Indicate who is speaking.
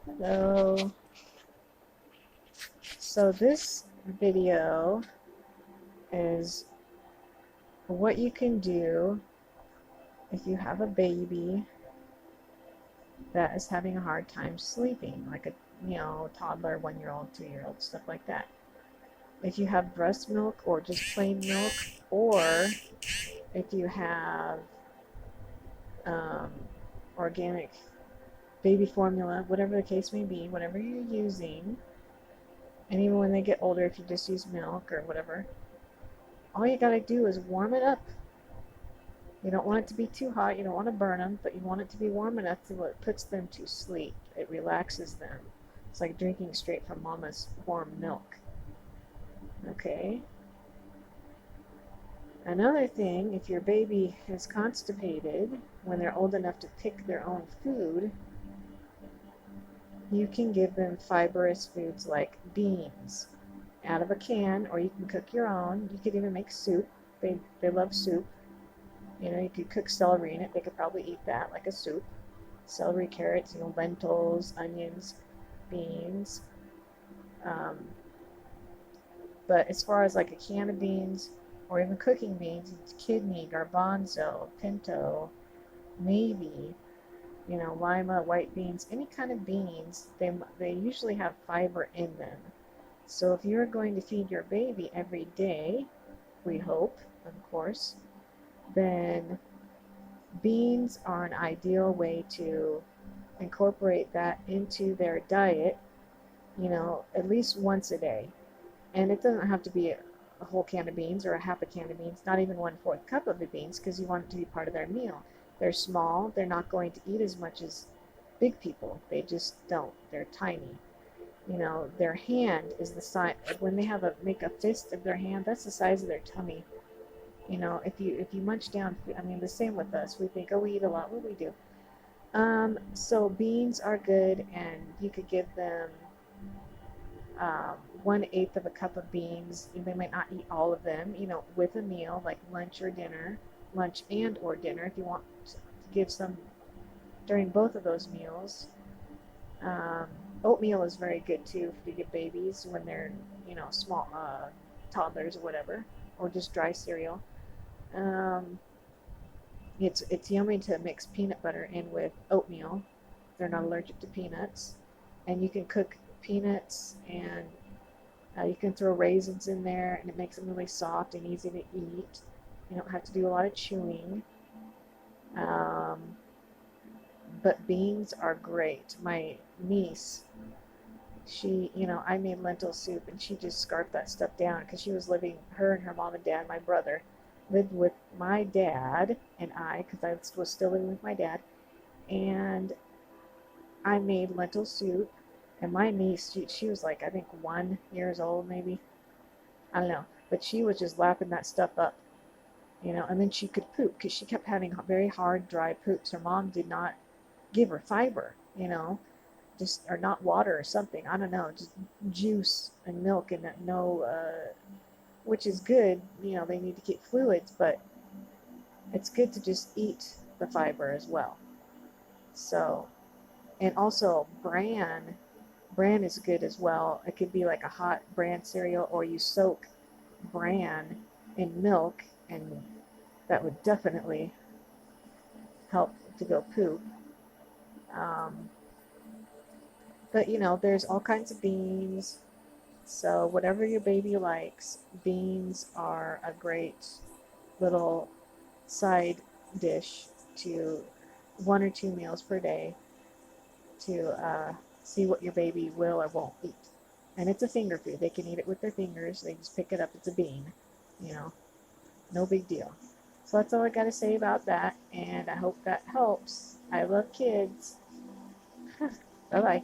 Speaker 1: Hello. So this video is what you can do if you have a baby that is having a hard time sleeping, like a toddler, 1-year-old, 2-year-old, stuff like that. If you have breast milk or just plain milk, or if you have um, organic baby formula, whatever the case may be, whatever you're using, and even when they get older, if you just use milk or whatever, all you gotta do is warm it up. You don't want it to be too hot, you don't want to burn them, but you want it to be warm enough so it puts them to sleep. It relaxes them. It's like drinking straight from mama's warm milk. Okay? Another thing, if your baby is constipated when they're old enough to pick their own food, you can give them fibrous foods like beans out of a can, or you can cook your own. You could even make soup. They love soup. You could cook celery in it. They could probably eat that like a soup. Celery, carrots, lentils, onions, beans. Um, but as far as like a can of beans or even cooking beans, it's kidney, garbanzo, pinto, maybe, lima, white beans, any kind of beans, they usually have fiber in them. So if you're going to feed your baby every day, we hope, of course, then beans are an ideal way to incorporate that into their diet, at least once a day. And it doesn't have to be a whole can of beans or a half a can of beans, not even 1/4 cup of the beans, because you want it to be part of their meal. They're small, they're not going to eat as much as big people. They just don't. They're tiny. Their hand is the size, when they make a fist of their hand, that's the size of their tummy. If you munch down, I mean, the same with us. We think, oh, we eat a lot. What do we do? So beans are good, and you could give them um, 1/8 of a cup of beans. They might not eat all of them, with a meal like lunch and or dinner if you want to give some during both of those meals. Um, Oatmeal is very good too to give babies when they're, small toddlers or whatever, or just dry cereal. Um, it's yummy to mix peanut butter in with oatmeal. They're not allergic to peanuts, and you can cook peanuts and you can throw raisins in there, and it makes them really soft and easy to eat. You don't have to do a lot of chewing. Um, but beans are great. My niece, I made lentil soup, and she just scarfed that stuff down because she was living, her and her mom and dad, my brother, lived with my dad and I, because I was still living with my dad, and I made lentil soup, and my niece, she was like, I think 1 years old, maybe. I don't know. But she was just lapping that stuff up, and then she could poop because she kept having very hard, dry poops. Her mom did not give her fiber, just, or not water or something. I don't know, just juice and milk and no, which is good. They need to keep fluids, but it's good to just eat the fiber as well. So, and also bran is good as well. It could be like a hot bran cereal, or you soak bran in milk, and that would definitely help to go poop. Um, but there's all kinds of beans. So whatever your baby likes, beans are a great little side dish to 1 or 2 meals per day to see what your baby will or won't eat. And it's a finger food. They can eat it with their fingers. They just pick it up. It's a bean, you know, no big deal. So that's all I got to say about that. And I hope that helps. I love kids. Bye bye.